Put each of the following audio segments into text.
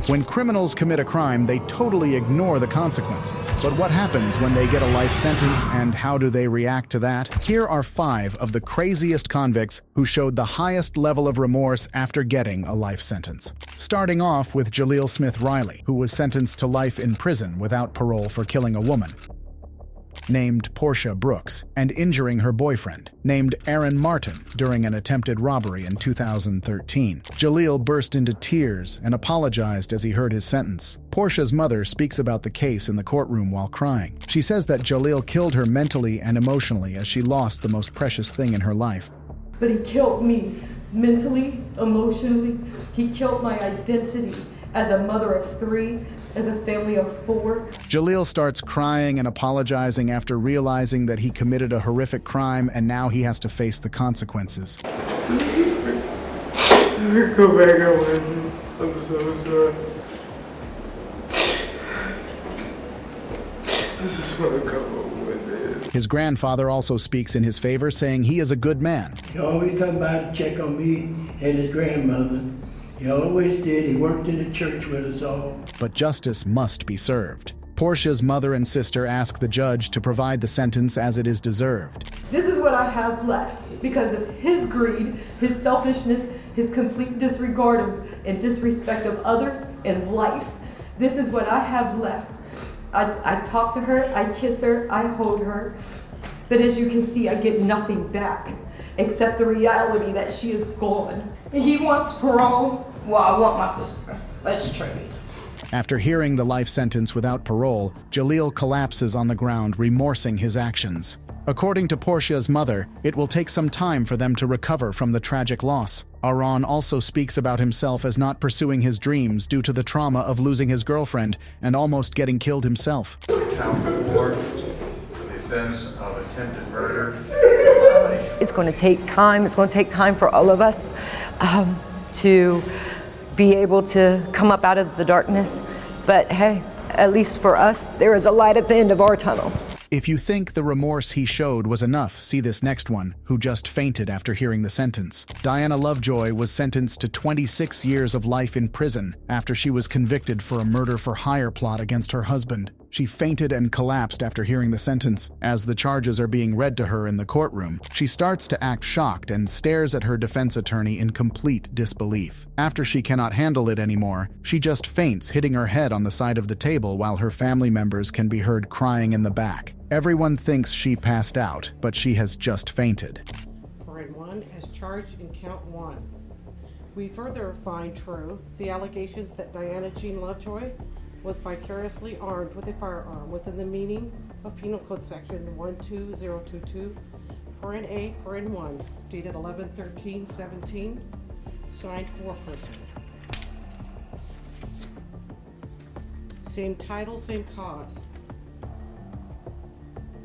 When criminals commit a crime, they totally ignore the consequences. But what happens when they get a life sentence, and how do they react to that? Here are 5 of the craziest convicts who showed the highest level of remorse after getting a life sentence. Starting off with Jaleel Smith Riley, who was sentenced to life in prison without parole for killing a woman named Portia Brooks and injuring her boyfriend, named Aaron Martin, during an attempted robbery in 2013. Jaleel burst into tears and apologized as he heard his sentence. Portia's mother speaks about the case in the courtroom while crying. She says that Jaleel killed her mentally and emotionally as she lost the most precious thing in her life. But he killed me mentally, emotionally. He killed my identity as a mother of 3, as a family of 4. Jaleel starts crying and apologizing after realizing that he committed a horrific crime and now he has to face the consequences. Go back, I'm so sorry. I just want to come home with it. His grandfather also speaks in his favor, saying he is a good man. He always come by to check on me and his grandmother. He always did. He worked in the church with us all. But justice must be served. Portia's mother and sister ask the judge to provide the sentence as it is deserved. This is what I have left because of his greed, his selfishness, his complete disregard of and disrespect of others and life. This is what I have left. I talk to her, I kiss her, I hold her. But as you can see, I get nothing back except the reality that she is gone. He wants parole. Well, I want my sister. Let's trade. After hearing the life sentence without parole, Jaleel collapses on the ground, remorsing his actions. According to Portia's mother, it will take some time for them to recover from the tragic loss. Aaron also speaks about himself as not pursuing his dreams due to the trauma of losing his girlfriend and almost getting killed himself. Count 4, the offense of attempted murder. It's going to take time. It's going to take time for all of us to be able to come up out of the darkness. But hey, at least for us, there is a light at the end of our tunnel. If you think the remorse he showed was enough, see this next one, who just fainted after hearing the sentence. Diana Lovejoy was sentenced to 26 years of life in prison after she was convicted for a murder-for-hire plot against her husband. She fainted and collapsed after hearing the sentence. As the charges are being read to her in the courtroom, she starts to act shocked and stares at her defense attorney in complete disbelief. After she cannot handle it anymore, she just faints, hitting her head on the side of the table while her family members can be heard crying in the back. Everyone thinks she passed out, but she has just fainted. Parent 1 as charged in count 1. We further find true the allegations that Diana Jean Lovejoy was vicariously armed with a firearm within the meaning of Penal Code Section 12022, Parent A, Parent 1, dated 11/13/17, signed 4-person. Same title, same cause.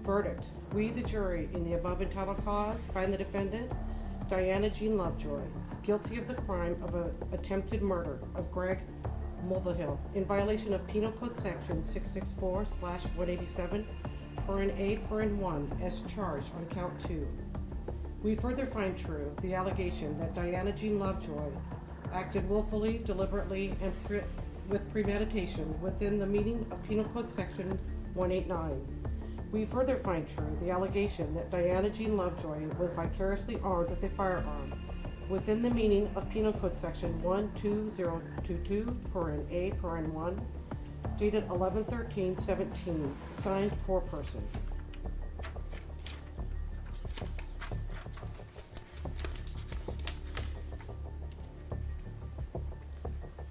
Verdict. We, the jury, in the above entitled cause, find the defendant, Diana Jean Lovejoy, guilty of the crime of attempted murder of Greg Mulvihill in violation of Penal Code Section 664/187, Parent A, Parent 1, as charged on count 2. We further find true the allegation that Diana Jean Lovejoy acted willfully, deliberately, and with premeditation within the meaning of Penal Code Section 189. We further find true the allegation that Diana Jean Lovejoy was vicariously armed with a firearm within the meaning of Penal Code Section 12022, Parent A, Parent 1, dated 11/13/17, signed 4-person.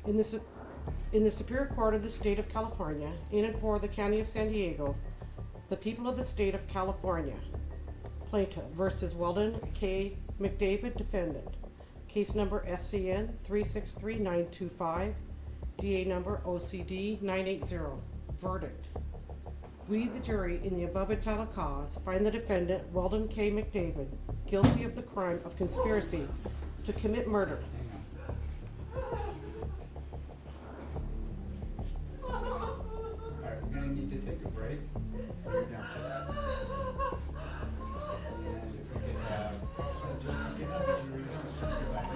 In the Superior Court of the State of California, in and for the County of San Diego, the people of the State of California, Plaintiff versus Weldon K. McDavid, Defendant. Case number SCN 363925, DA number OCD 980. Verdict. We, the jury, in the above entitled cause, find the defendant, Weldon K. McDavid, guilty of the crime of conspiracy to commit murder. We're going to need to take a break. And if we could have, the jury assistant go back.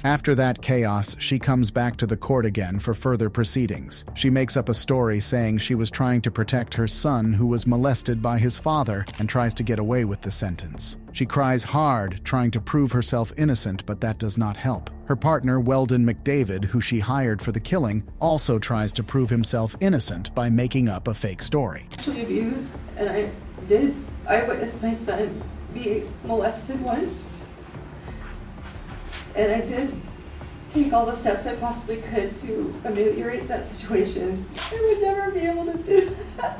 After that chaos, she comes back to the court again for further proceedings. She makes up a story saying she was trying to protect her son who was molested by his father and tries to get away with the sentence. She cries hard, trying to prove herself innocent, but that does not help. Her partner, Weldon McDavid, who she hired for the killing, also tries to prove himself innocent by making up a fake story. Actually abused, and I witnessed my son be molested once. And I did take all the steps I possibly could to ameliorate that situation. I would never be able to do that.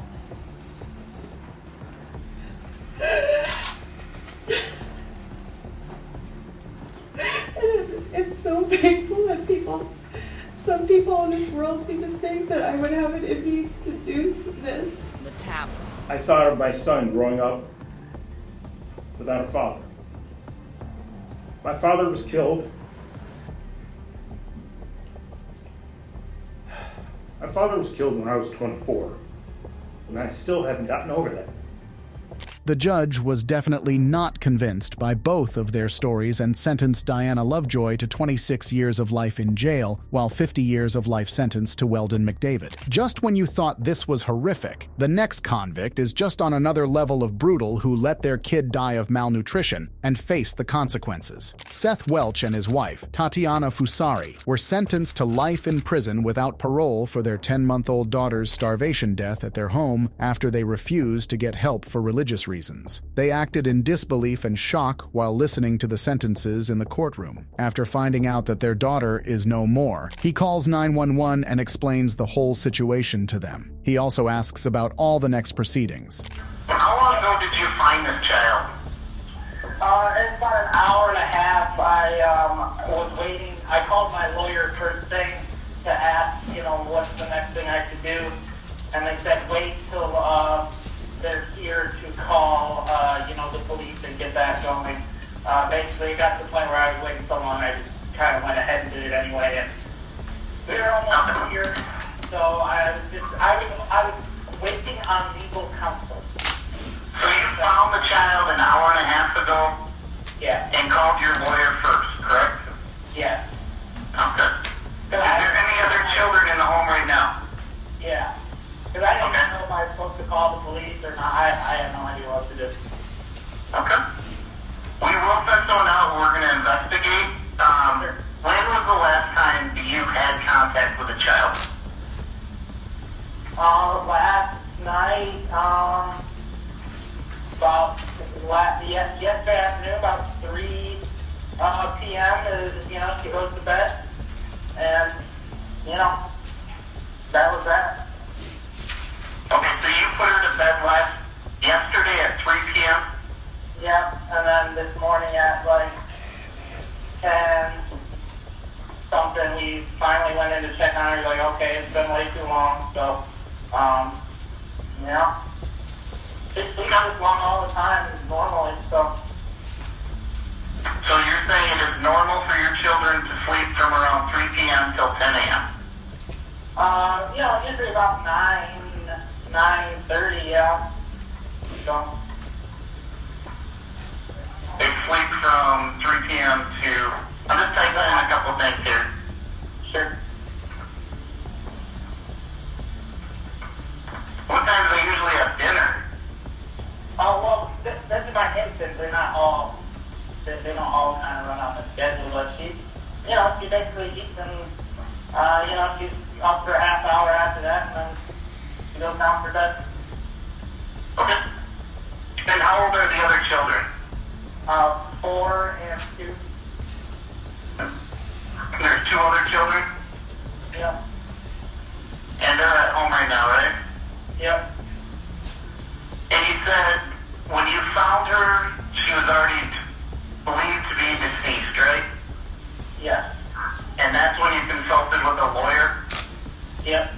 And it's so painful that some people in this world seem to think that I would have it in me to do this. The tap. I thought of my son growing up without a father. My father was killed. My father was killed when I was 24, and I still haven't gotten over that. The judge was definitely not convinced by both of their stories and sentenced Diana Lovejoy to 26 years of life in jail, while 50 years of life sentence to Weldon McDavid. Just when you thought this was horrific, the next convict is just on another level of brutal who let their kid die of malnutrition and face the consequences. Seth Welch and his wife, Tatiana Fusari, were sentenced to life in prison without parole for their 10-month-old daughter's starvation death at their home after they refused to get help for religious reasons. They acted in disbelief and shock while listening to the sentences in the courtroom. After finding out that their daughter is no more, he calls 911 and explains the whole situation to them. He also asks about all the next proceedings. How long ago did you find this child? It's about an hour and a half. I was waiting. I called my lawyer first thing to ask, what's the next thing I could do. And they said, wait till they're here to call, the police and get that going. Basically, it got to the point where I was waiting so long, I just kind of went ahead and did it anyway. And we're almost here, so I was waiting on legal counsel. So you found the child an hour and a half ago? Yeah. And called your lawyer first, correct? Yeah. Okay. Is there any other children in the home right now? Yeah. Because I didn't know if I was supposed to call the police or not. I had no idea what to do. Okay. We will send someone out. We're going to investigate. When was the last time you had contact with a child? Last night, yesterday afternoon, about 3 p.m. She goes to bed. And, that was that. Okay, so you put her to bed yesterday at 3 p.m.? Yeah, and then this morning at 10 something, we finally went in to check on her. Like, okay, it's been way too long, so, It's been this long all the time, normally, so. So you're saying it is normal for your children to sleep from around 3 p.m. till 10 a.m.? Usually about 9:30, yeah. So. They sleep from 3 p.m. to... I'm just typing in a couple things here. Sure. What time do they usually have dinner? Oh, well, that's about infants. They're not all... They don't all kind of run on the schedule, but she basically eats and, she's up for a half hour after that, and then she goes down for bed. Okay. And how old are the other children? 4 and 2. There's 2 other children? Yep. And they're at home right now, right? Yep. And you said when you found her, she was already believed to be deceased, right? Yes. And that's when you consulted with a lawyer? Yep.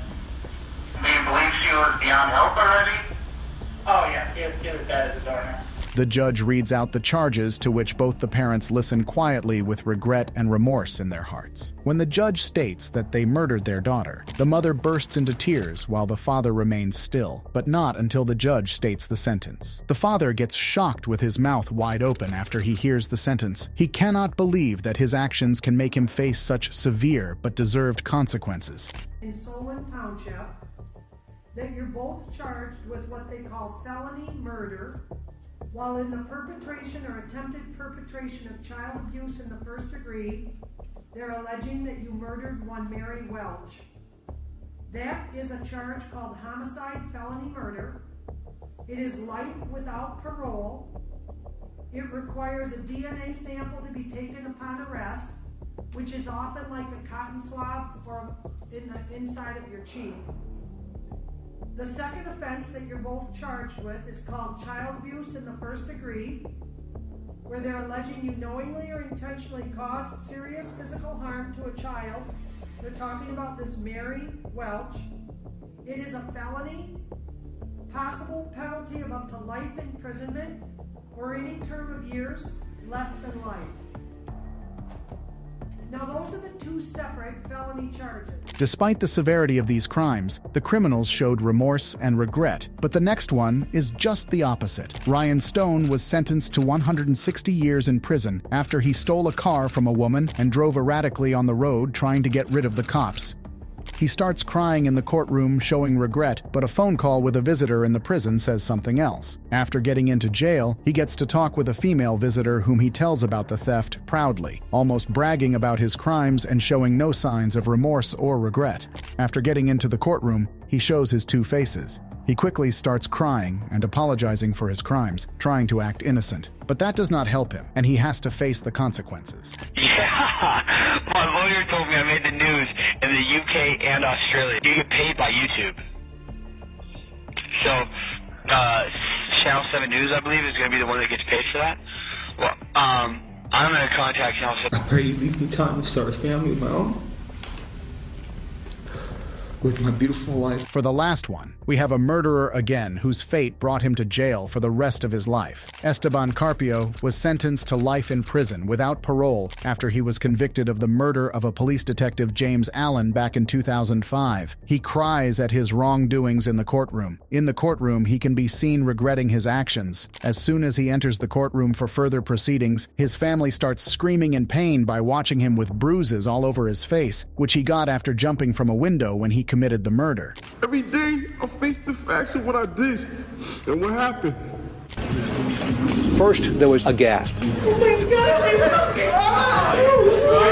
Do you believe she was beyond help already? Oh, yeah. She was dead as a door now. The judge reads out the charges, to which both the parents listen quietly with regret and remorse in their hearts. When the judge states that they murdered their daughter, the mother bursts into tears while the father remains still, but not until the judge states the sentence. The father gets shocked with his mouth wide open after he hears the sentence. He cannot believe that his actions can make him face such severe but deserved consequences. In Solon Township, that you're both charged with what they call felony murder while in the perpetration or attempted perpetration of child abuse in the first degree. They're alleging that you murdered one Mary Welch. That is a charge called homicide felony murder. It is life without parole. It requires a DNA sample to be taken upon arrest, which is often like a cotton swab or in the inside of your cheek. The second offense that you're both charged with is called child abuse in the first degree, where they're alleging you knowingly or intentionally caused serious physical harm to a child. They're talking about this Mary Welch. It is a felony, possible penalty of up to life imprisonment or any term of years less than life. Now those are the two separate felony charges. Despite the severity of these crimes, the criminals showed remorse and regret, but the next one is just the opposite. Ryan Stone was sentenced to 160 years in prison after he stole a car from a woman and drove erratically on the road trying to get rid of the cops. He starts crying in the courtroom, showing regret, but a phone call with a visitor in the prison says something else. After getting into jail, he gets to talk with a female visitor whom he tells about the theft proudly, almost bragging about his crimes and showing no signs of remorse or regret. After getting into the courtroom, he shows his two faces. He quickly starts crying and apologizing for his crimes, trying to act innocent. But that does not help him, and he has to face the consequences. Yeah, my lawyer told me I made the news in the UK and Australia. You get paid by YouTube. So, Channel 7 News, I believe, is going to be the one that gets paid for that. Well, I'm going to contact Channel 7. I pray you leave me time to start a family of my own with my beautiful wife. For the last one, we have a murderer again whose fate brought him to jail for the rest of his life. Esteban Carpio was sentenced to life in prison without parole after he was convicted of the murder of a police detective, James Allen, back in 2005. He cries at his wrongdoings in the courtroom. In the courtroom, he can be seen regretting his actions. As soon as he enters the courtroom for further proceedings, his family starts screaming in pain by watching him with bruises all over his face, which he got after jumping from a window when he committed the murder. Every day, I face the facts of what I did and what happened. First, there was a gasp. Oh my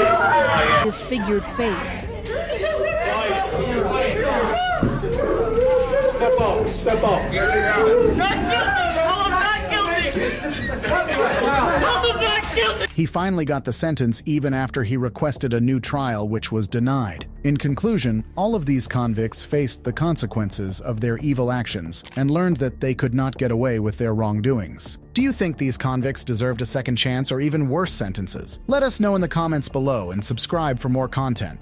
God! Disfigured face. Step off, step off. He finally got the sentence even after he requested a new trial, which was denied. In conclusion, all of these convicts faced the consequences of their evil actions and learned that they could not get away with their wrongdoings. Do you think these convicts deserved a second chance or even worse sentences? Let us know in the comments below and subscribe for more content.